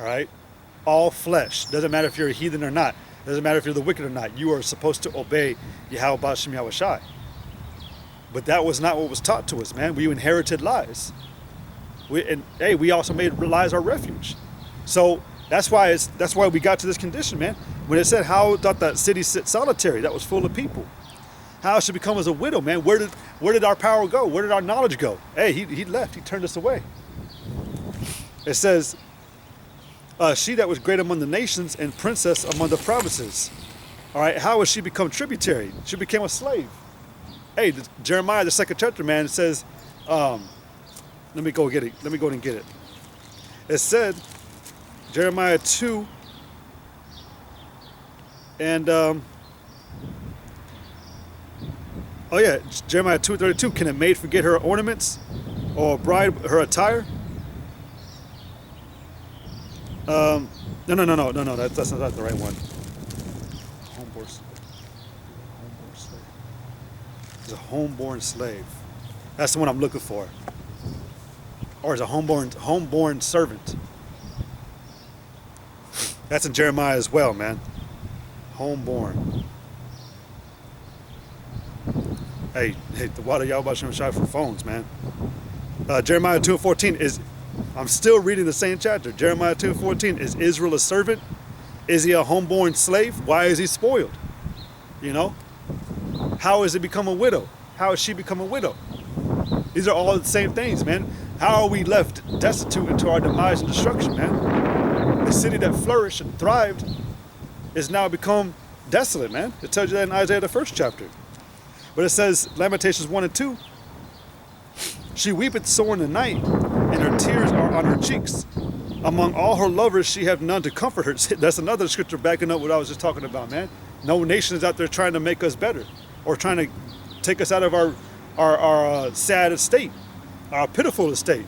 All right? All flesh. Doesn't matter if you're a heathen or not. Doesn't matter if you're the wicked or not. You are supposed to obey Yahweh B'Shem Yahweh Shai. But that was not what was taught to us, man. We inherited lies. We also made lies our refuge. So that's why we got to this condition, man. When it said, how doth that city sit solitary, that was full of people. How it should become as a widow, man. Where did our power go? Where did our knowledge go? Hey, he left. He turned us away. It says, she that was great among the nations and princess among the provinces. All right, how has she become tributary? She became a slave. Hey, Jeremiah, the 2nd chapter, man, it says, let me go get it. Let me go and get it. It said, Jeremiah 2, and, Jeremiah 2:32, can a maid forget her ornaments, or a bride her attire? No, that's not the right one. Homeborn slave. It's a homeborn slave. That's the one I'm looking for. Or is a homeborn servant. That's in Jeremiah as well, man. Homeborn. Hey, the water Yahweh Shem Shai for phones, man. Jeremiah 2:14 is, I'm still reading the same chapter. Jeremiah 2:14, is Israel a servant? Is he a homeborn slave? Why is he spoiled? You know? How has he become a widow? How has she become a widow? These are all the same things, man. How are we left destitute into our demise and destruction, man? The city that flourished and thrived is now become desolate, man. It tells you that in Isaiah the 1st chapter. But it says, Lamentations 1 and 2, she weepeth sore in the night, and her tears are on her cheeks. Among all her lovers, she have none to comfort her. That's another scripture backing up what I was just talking about, man. No nation is out there trying to make us better, or trying to take us out of our sad estate, our pitiful estate.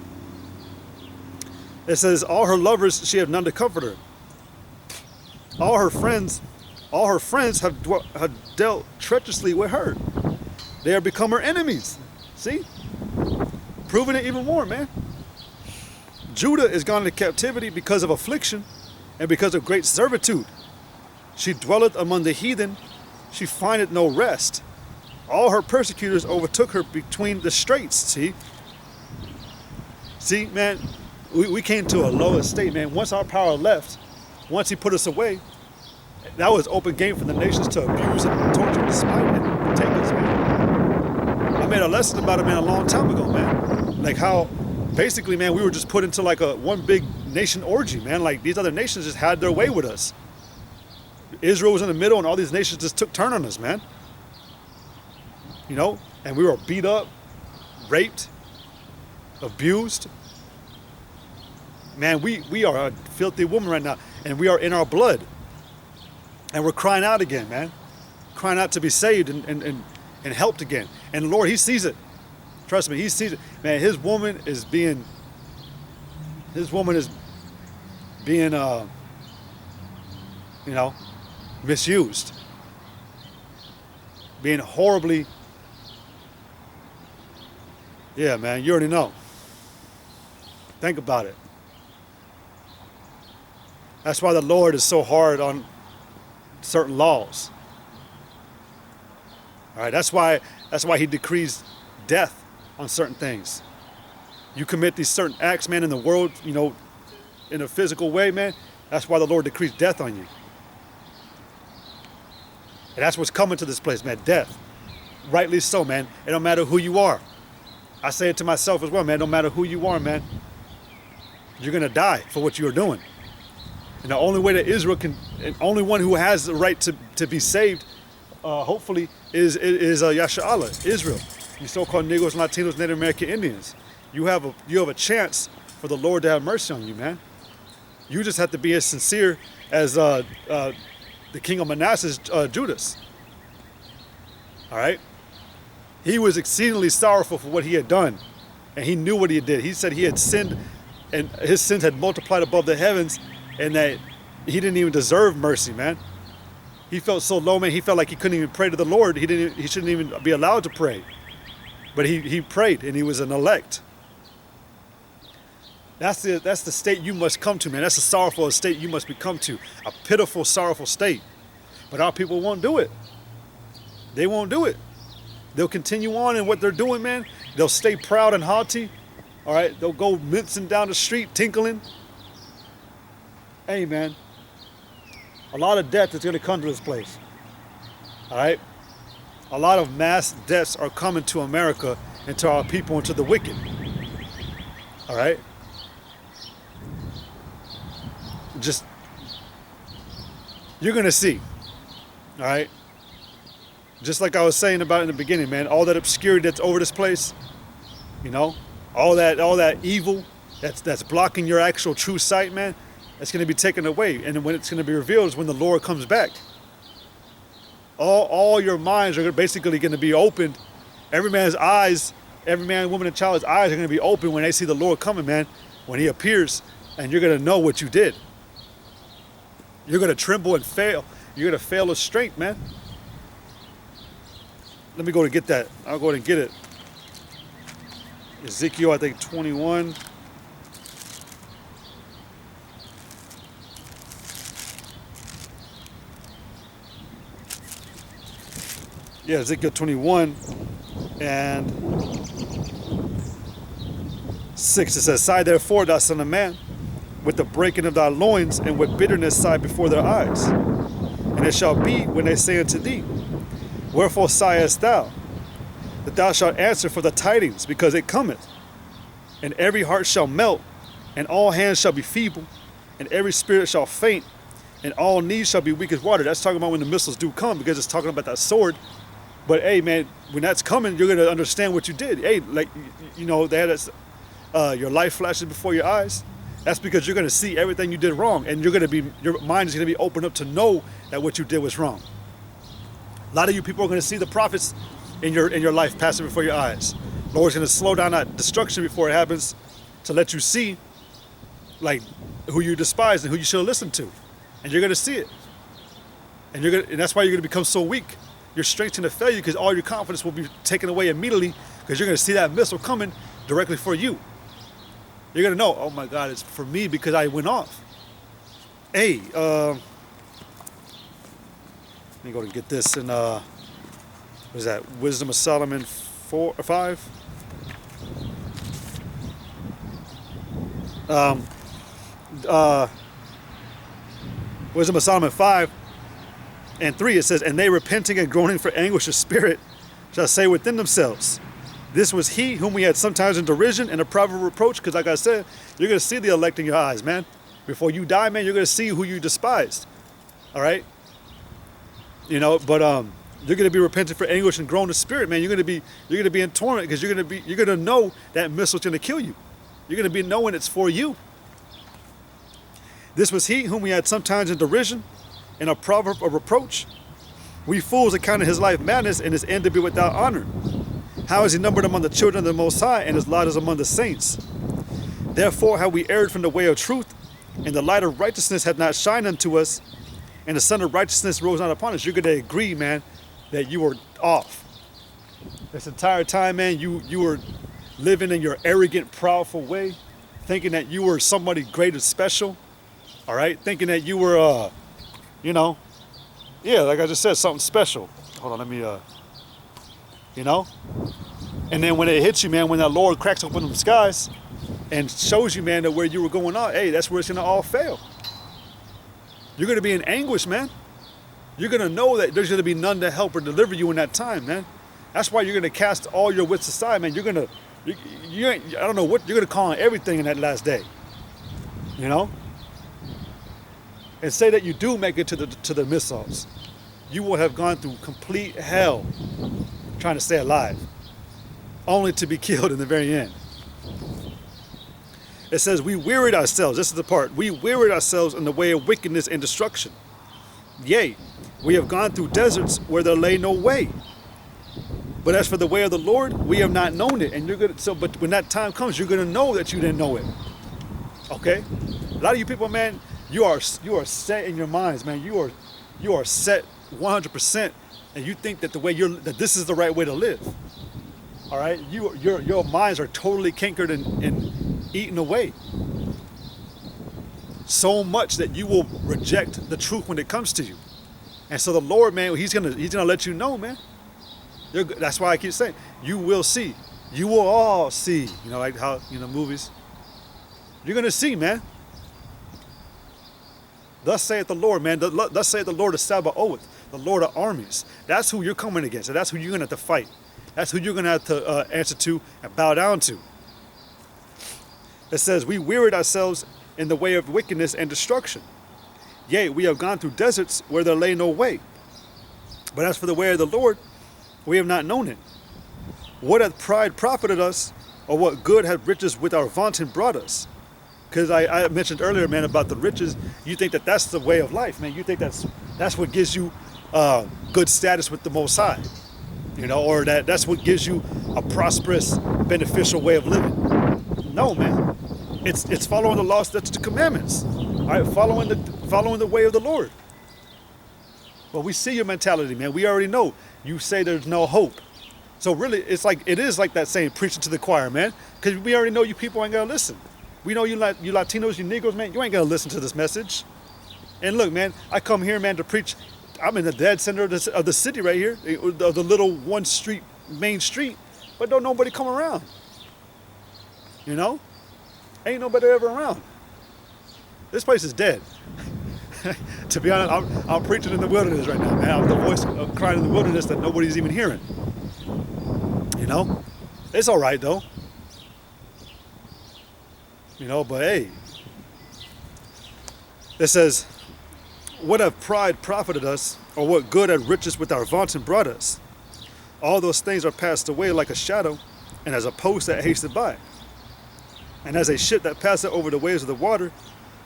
It says, all her lovers, she have none to comfort her. All her friends have dealt treacherously with her. They have become her enemies. See? Proving it even more, man. Judah is gone into captivity because of affliction and because of great servitude. She dwelleth among the heathen. She findeth no rest. All her persecutors overtook her between the straits. See, man, we came to a low estate, man. Once our power left, once he put us away, that was open game for the nations to abuse and torture and despite and take us, man. I made a lesson about it, man, a long time ago, man. Like how, basically, man, we were just put into like one big nation orgy, man. Like these other nations just had their way with us. Israel was in the middle, and all these nations just took turn on us, man. You know, and we were beat up, raped, abused. Man, we are a filthy woman right now, and we are in our blood. And we're crying out again, man. Crying out to be saved and helped again. And the Lord, he sees it. Trust me, he sees it. Man, his woman is being, misused. Being horribly, yeah, man, you already know. Think about it. That's why the Lord is so hard on certain laws. All right, that's why he decrees death on certain things. You commit these certain acts, man, in the world, you know, in a physical way, man, that's why the Lord decrees death on you. And that's what's coming to this place, man, death. Rightly so, man. It don't matter who you are. I say it to myself as well, man, no matter who you are, man, you're going to die for what you are doing. And the only way that Israel can, and only one who has the right to be saved, hopefully, is Yasha'Allah, Israel. You so-called Negroes, Latinos, Native American Indians. You have a chance for the Lord to have mercy on you, man. You just have to be as sincere as the king of Manasseh, Judas. All right? He was exceedingly sorrowful for what he had done, and he knew what he did. He said he had sinned, and his sins had multiplied above the heavens, and that he didn't even deserve mercy, man. He felt so low, man. He felt like he couldn't even pray to the Lord. He shouldn't even be allowed to pray. But he prayed, and he was an elect. That's the state you must come to, man. That's a sorrowful state you must become to. A pitiful, sorrowful state. But our people won't do it. They won't do it. They'll continue on in what they're doing, man. They'll stay proud and haughty. All right? They'll go mincing down the street, tinkling. Hey, man. A lot of death is going to come to this place. All right? A lot of mass deaths are coming to America and to our people and to the wicked. All right? Just, you're going to see. All right? Just like I was saying about in the beginning, man, all that obscurity that's over this place, you know, all that evil that's blocking your actual true sight, man, that's going to be taken away. And when it's going to be revealed is when the Lord comes back. All your minds are basically going to be opened. Every man's eyes, every man, woman, and child's eyes are going to be open when they see the Lord coming, man, when he appears, and you're going to know what you did. You're going to tremble and fail. You're going to fail with strength, man. Let me go to get that. I'll go ahead and get it. Ezekiel, I think 21. Yeah, Ezekiel 21 and 6. It says, "Sigh therefore, thou son of man, with the breaking of thy loins, and with bitterness sigh before their eyes. And it shall be when they say unto thee, Wherefore sighest thou? That thou shalt answer for the tidings, because it cometh. And every heart shall melt, and all hands shall be feeble, and every spirit shall faint, and all knees shall be weak as water." That's talking about when the missiles do come, because it's talking about that sword. But hey, man, when that's coming, you're going to understand what you did. Hey, like, you know, they had this, your life flashes before your eyes. That's because you're going to see everything you did wrong, and your mind is going to be open up to know that what you did was wrong. A lot of you people are going to see the prophets in your life passing before your eyes. The Lord's going to slow down that destruction before it happens to let you see, like, who you despise and who you should have listened to. And you're going to see it. And that's why you're going to become so weak. Your strength's going to fail you because all your confidence will be taken away immediately because you're going to see that missile coming directly for you. You're going to know, oh my God, it's for me because I went off. Hey, let me go and get this in, what is that, Wisdom of Solomon 4 or 5? Wisdom of Solomon 5 and 3, it says, "And they repenting and groaning for anguish of spirit shall say within themselves, This was he whom we had sometimes in derision and a proper reproach." Because like I said, you're going to see the elect in your eyes, man. Before you die, man, you're going to see who you despised. All right? You know, but you're going to be repentant for anguish and groan of spirit, man. You're going to be in torment because you're going to know that missile's going to kill you. You're going to be knowing it's for you. "This was he whom we had sometimes in derision and a proverb of reproach. We fools accounted his life madness and his end to be without honor. How is he numbered among the children of the Most High, and his lot is among the saints? Therefore have we erred from the way of truth, and the light of righteousness hath not shined unto us, and the sun of righteousness rose not upon us." You're going to agree, man, that you were off. This entire time, man, you were living in your arrogant, proudful way, thinking that you were somebody great and special, all right? Thinking that you were, you know, yeah, like I just said, something special. Hold on, let me, you know? And then when it hits you, man, when that Lord cracks open the skies and shows you, man, that where you were going on, hey, that's where it's going to all fail. You're going to be in anguish, man. You're going to know that there's going to be none to help or deliver you in that time, man. That's why you're going to cast all your wits aside, man. You're going to, I don't know what, you're going to call on everything in that last day. You know? And say that you do make it to the missiles. You will have gone through complete hell trying to stay alive, only to be killed in the very end. It says, "We wearied ourselves," this is the part, "we wearied ourselves in the way of wickedness and destruction. Yea, we have gone through deserts where there lay no way. But as for the way of the Lord, we have not known it." And but when that time comes, you're gonna know that you didn't know it. Okay? A lot of you people, man, you are set in your minds, man. You are set 100%, and you think that that this is the right way to live. All right? Your minds are totally cankered and eaten away. so much that you will reject the truth when it comes to you. And so the Lord, man, he's gonna let you know, man. That's why I keep saying, you will see. You will all see. You know, like how, movies. You're gonna see, man. Thus saith the Lord, man. Thus saith the Lord of Sabaoth, the Lord of armies. That's who you're coming against, and that's who you're gonna have to fight. That's who you're gonna have to answer to and bow down to. It says, we wearied ourselves in the way of wickedness and destruction. Yea, we have gone through deserts where there lay no way. But as for the way of the Lord, we have not known it. What hath pride profited us, or what good hath riches with our vaunting brought us? Because I mentioned earlier, man, about the riches. You think that that's the way of life, man. You think that's what gives you good status with the Most High, or that's what gives you a prosperous, beneficial way of living. No, man. It's following the laws, that's the commandments. All right, following the way of the Lord. Well, we see your mentality, man. We already know. You say there's no hope. So really, it is like that saying, preaching to the choir, man. Because we already know you people ain't gonna listen. We know you Latinos, you Negroes, man, you ain't gonna listen to this message. And look, man, I come here, man, to preach. I'm in the dead center of the city right here, of the little one street, main street, but don't nobody come around. Ain't nobody ever around. This place is dead. To be honest, I'm preaching in the wilderness right now, man. I'm the voice of crying in the wilderness that nobody's even hearing. It's all right though. But hey, it says, what have pride profited us, or what good had riches with our vaunting brought us? All those things are passed away like a shadow, and as a post that hasteth by. And as a ship that passeth over the waves of the water,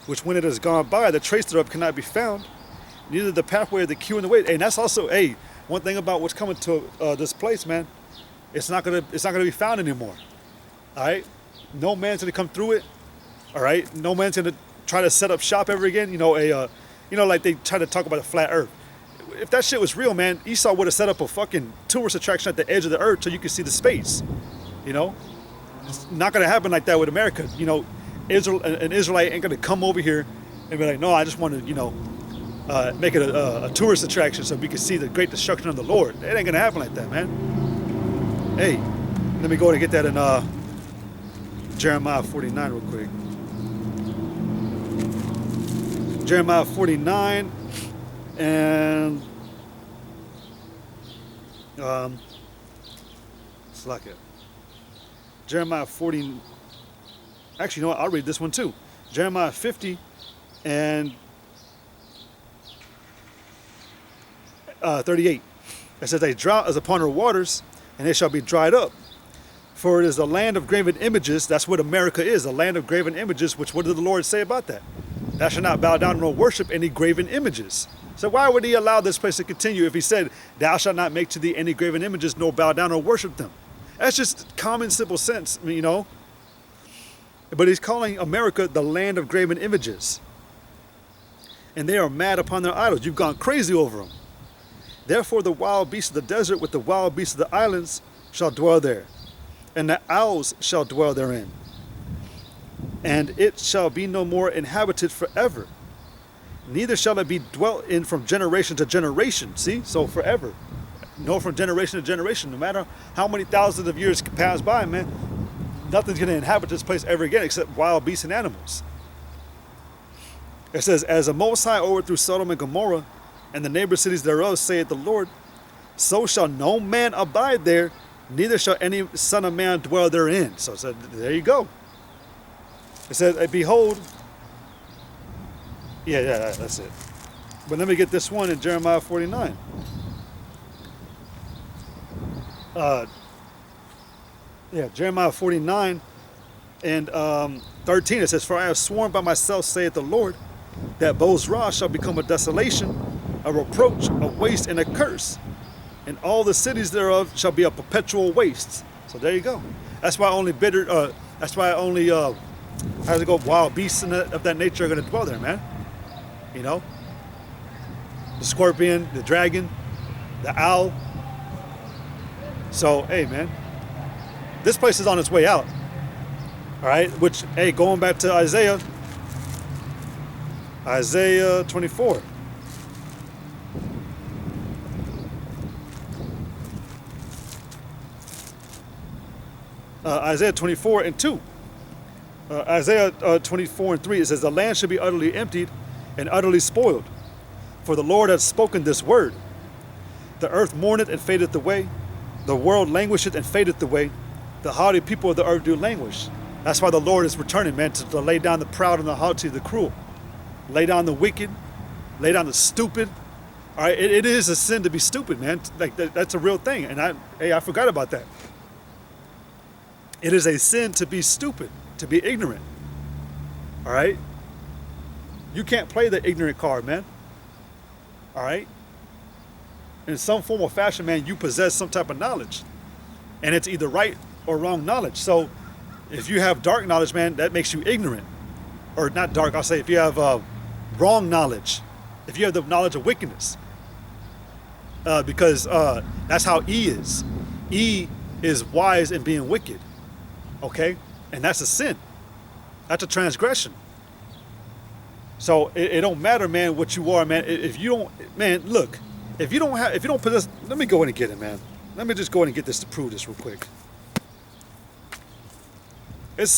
which when it has gone by, the trace thereof cannot be found, neither the pathway of the queue in the way. And that's also, one thing about what's coming to this place, man. It's not gonna be found anymore. All right, no man's gonna come through it. All right, no man's gonna try to set up shop ever again. Like they try to talk about the flat Earth. If that shit was real, man, Esau would have set up a fucking tourist attraction at the edge of the earth so you could see the space. It's not gonna happen like that with America. An Israelite ain't gonna come over here and be like, no, I just want to, make it a tourist attraction so we can see the great destruction of the Lord. It ain't gonna happen like that, man. Hey, let me go and get that in Jeremiah 49 real quick. Jeremiah 49 and slack it. Jeremiah 40. Actually, you know what? I'll read this one too. Jeremiah 50 and 38. It says, a drought is upon her waters, and they shall be dried up. For it is the land of graven images. That's what America is, a land of graven images. Which, what did the Lord say about that? Thou shalt not bow down nor worship any graven images. So why would he allow this place to continue if he said, thou shalt not make to thee any graven images, nor bow down or worship them? That's just common, simple sense, But he's calling America the land of graven images. And they are mad upon their idols. You've gone crazy over them. Therefore the wild beasts of the desert with the wild beasts of the islands shall dwell there, and the owls shall dwell therein. And it shall be no more inhabited forever. Neither shall it be dwelt in from generation to generation. See? So forever. No, from generation to generation. No matter how many thousands of years pass by, man, nothing's going to inhabit this place ever again except wild beasts and animals. It says, as the Most High overthrew Sodom and Gomorrah and the neighbor cities thereof, saith the Lord, so shall no man abide there, neither shall any son of man dwell therein. So there you go. It says, behold, yeah, that's it. But let me get this one in Jeremiah 49. Jeremiah 49 and 13, it says, for I have sworn by myself, saith the Lord, that Bozrah shall become a desolation, a reproach, a waste, and a curse, and all the cities thereof shall be a perpetual waste. So there you go. That's why only how to go, wild beasts of that nature are going to dwell there, man. The scorpion, the dragon, the owl. So, hey, man, this place is on its way out. All right, which, hey, going back to Isaiah, Isaiah 24. Isaiah 24 and 2. Isaiah 24 and 3, it says, the land should be utterly emptied and utterly spoiled. For the Lord hath spoken this word. The earth mourneth and fadeth away. The world languisheth and fadeth away. The haughty people of the earth do languish. That's why the Lord is returning, man, to lay down the proud and the haughty, the cruel. Lay down the wicked. Lay down the stupid. All right, it is a sin to be stupid, man. Like that's a real thing. And I forgot about that. It is a sin to be stupid, to be ignorant. All right? You can't play the ignorant card, man. All right? In some form or fashion, man, you possess some type of knowledge. And it's either right or wrong knowledge. So if you have dark knowledge, man, that makes you ignorant. Or not dark, I'll say if you have wrong knowledge. If you have the knowledge of wickedness. Because that's how E is. E is wise in being wicked. Okay? And that's a sin. That's a transgression. So it don't matter, man, what you are, man. If you don't, man, look, if you don't possess, let me go in and get it, man. Let me just go in and get this to prove this real quick. It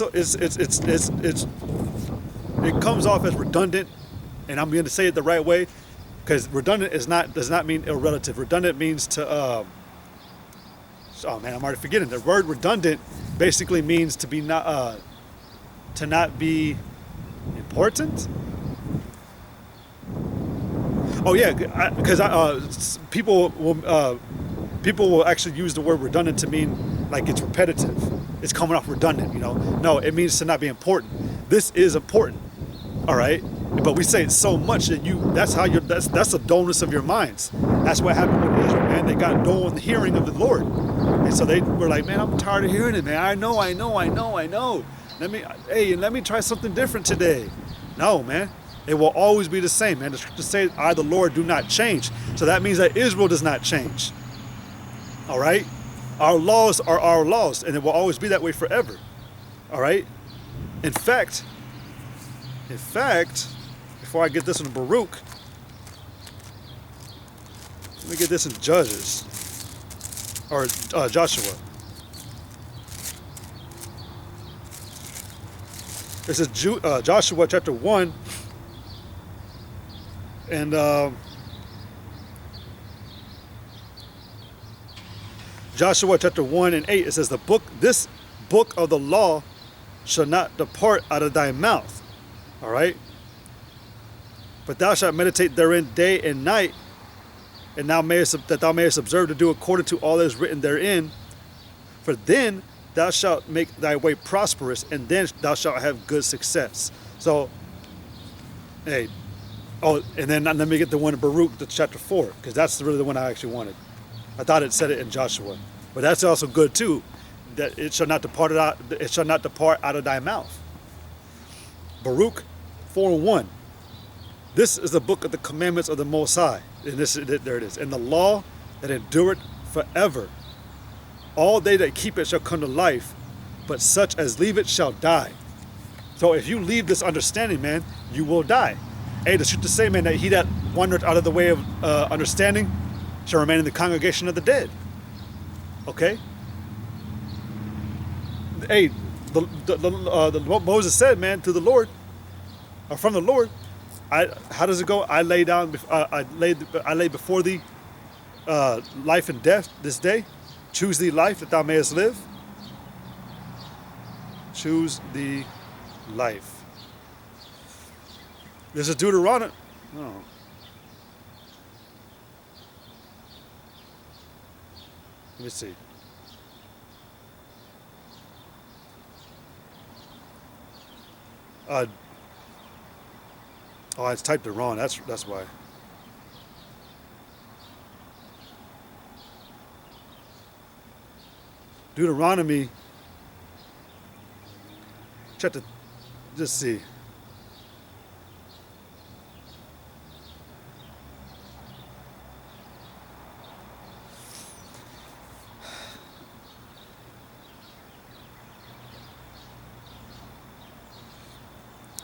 comes off as redundant, and I'm going to say it the right way, because redundant does not mean irrelative. Redundant means to oh man, I'm already forgetting. The word redundant basically means to not be important. Oh yeah, because people will actually use the word redundant to mean like it's repetitive. It's coming off redundant, you know. No, it means to not be important. This is important, all right. But we say it so much that that's the dullness of your minds. That's what happened with Israel, man. They got dull in the hearing of the Lord, and so they were like, man, I'm tired of hearing it, man. I know. Let me try something different today. No, man. It will always be the same, man. The scriptures say, I, the Lord, do not change. So that means that Israel does not change. All right? Our laws are our laws, and it will always be that way forever. All right? In fact, before I get this in Baruch, let me get this in Judges, or Joshua. This is Joshua chapter 1, and Joshua chapter 1 and 8, it says, this book of the law shall not depart out of thy mouth. All right? But thou shalt meditate therein day and night, and that thou mayest observe to do according to all that is written therein. For then thou shalt make thy way prosperous, and then thou shalt have good success. So, hey, and then let me get the one in Baruch, the chapter 4, because that's really the one I actually wanted. I thought it said it in Joshua, but that's also good too. That it shall not depart out of thy mouth. Baruch 4:1. This is the book of the commandments of the Most High, and there it is. And the law that endureth forever. All they that keep it shall come to life, but such as leave it shall die. So if you leave this understanding, man, you will die. Hey, the scriptures say, man, that he that wandereth out of the way of understanding shall remain in the congregation of the dead. Okay? Hey, what Moses said, man, to the Lord, or from the Lord, how does it go? I lay before thee life and death this day. Choose thee life that thou mayest live. Choose thee life. This is Deuteronomy. Oh. Let me see. I typed it wrong. That's why. Deuteronomy chapter. Just see.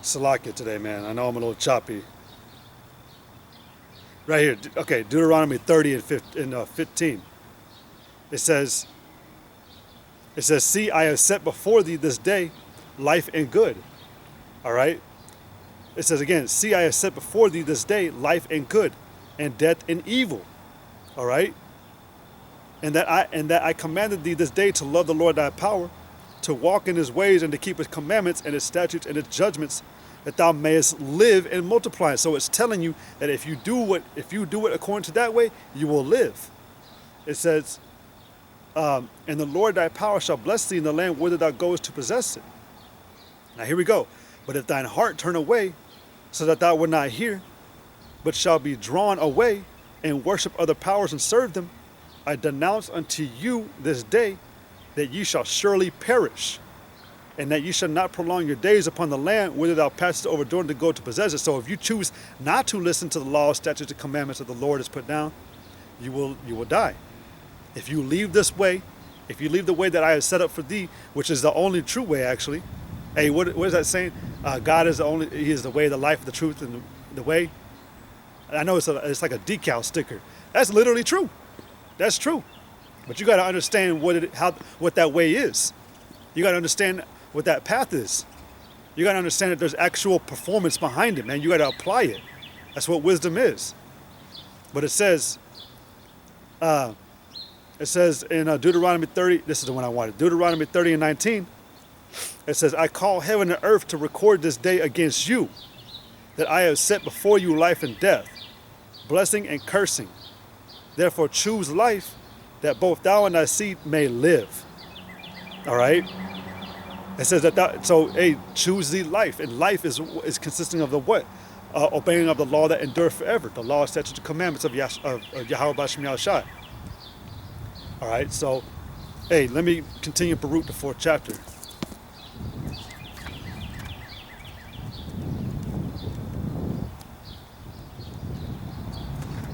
Salakia today, man. I know I'm a little choppy. Right here, okay, Deuteronomy 30 and 15. It says, see, I have set before thee this day life and good. All right? It says again, see, I have set before thee this day life and good, and death and evil. All right? And that I commanded thee this day to love the Lord thy power, to walk in his ways and to keep his commandments and his statutes and his judgments, that thou mayest live and multiply. So it's telling you that if you do it according to that way, you will live. It says, and the Lord thy power shall bless thee in the land whither thou goest to possess it. Now here we go. But if thine heart turn away, so that thou wilt not hear, but shall be drawn away and worship other powers and serve them, I denounce unto you this day that ye shall surely perish, and that ye shall not prolong your days upon the land whither thou passest over Jordan to go to possess it. So if you choose not to listen to the laws, statutes, and commandments that the Lord has put down, you will die. If you leave this way, if you leave the way that I have set up for thee, which is the only true way, actually. Hey, what is that saying? God is He is the way, the life, the truth, and the way. I know it's like a decal sticker. That's literally true. That's true. But you got to understand what that way is. You got to understand what that path is. You got to understand that there's actual performance behind it, man. You got to apply it. That's what wisdom is. But it says in Deuteronomy 30, this is the one I wanted, Deuteronomy 30 and 19, it says, I call heaven and earth to record this day against you, that I have set before you life and death, blessing and cursing. Therefore choose life, that both thou and thy seed may live. All right? It says hey, choose thee life. And life is consisting of the what? Obeying of the law that endure forever. The law, statutes, and commandments of Yahweh Bashem Yahushai. All right, so, hey, let me continue Baruch, the 4th chapter.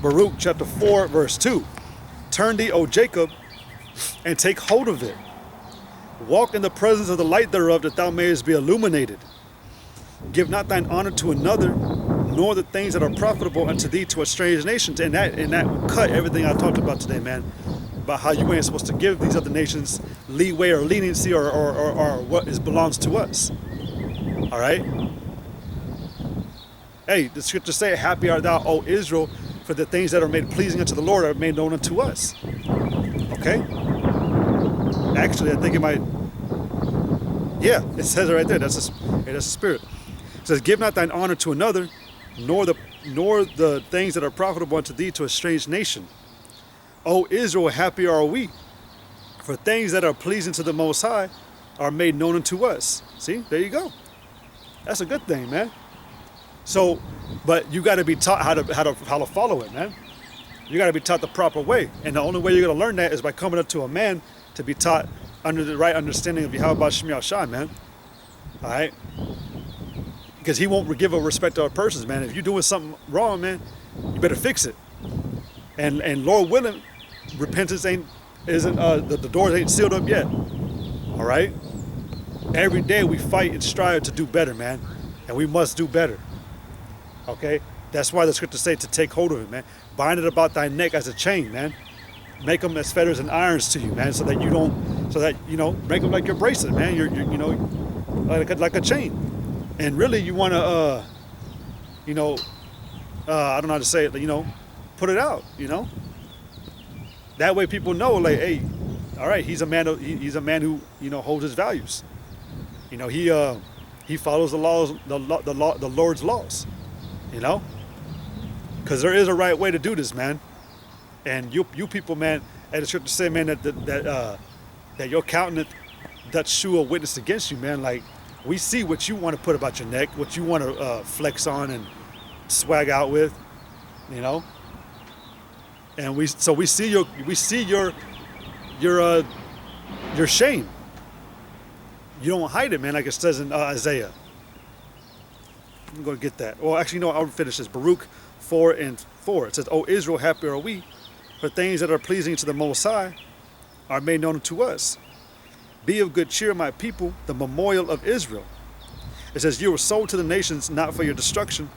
Baruch chapter 4, verse 2. Turn thee, O Jacob, and take hold of it. Walk in the presence of the light thereof, that thou mayest be illuminated. Give not thine honor to another, nor the things that are profitable unto thee to a strange nation. And that cut everything I talked about today, man. About how you ain't supposed to give these other nations leeway or leniency or what belongs to us. All right? Hey, the scriptures say, happy art thou, O Israel, for the things that are made pleasing unto the Lord are made known unto us. Okay? Actually, I think it might... Yeah, it says it right there. That's the spirit. It says, give not thine honor to another, nor the things that are profitable unto thee to a strange nation. O Israel, happy are we, for things that are pleasing to the Most High are made known unto us. See, there you go. That's a good thing, man. So, but you got to be taught how to follow it, man. You got to be taught the proper way, and the only way you're going to learn that is by coming up to a man to be taught under the right understanding of Yahweh Bashem Yahushai, man. All right, because he won't give a respect to our persons, man. If you're doing something wrong, man, you better fix it. And Lord willing, repentance isn't the doors ain't sealed up yet. All right. Every day we fight and strive to do better, man, and we must do better. Okay, that's why the scriptures say to take hold of it, man. Bind it about thy neck as a chain, man. Make them as fetters and irons to you, man, so that make them like your bracelet, man. You're like a chain. And really, you want to, I don't know how to say it, put it out, That way people know, like, hey, all right, he's a man who, holds his values. He follows the laws, the Lord's laws, because there is a right way to do this, man. And you people, man, and the scripture say, man, that your countenance doth shew a witness against you, man. Like, we see what you want to put about your neck, what you want to flex on and swag out with, And we see your shame. You don't hide it, man, like it says in Isaiah. I'm going to get that. Well, actually, no, I'll finish this. Baruch 4 and 4. It says, O Israel, happy are we, for things that are pleasing to the Most High are made known to us. Be of good cheer, my people, the memorial of Israel. It says, you were sold to the nations not for your destruction,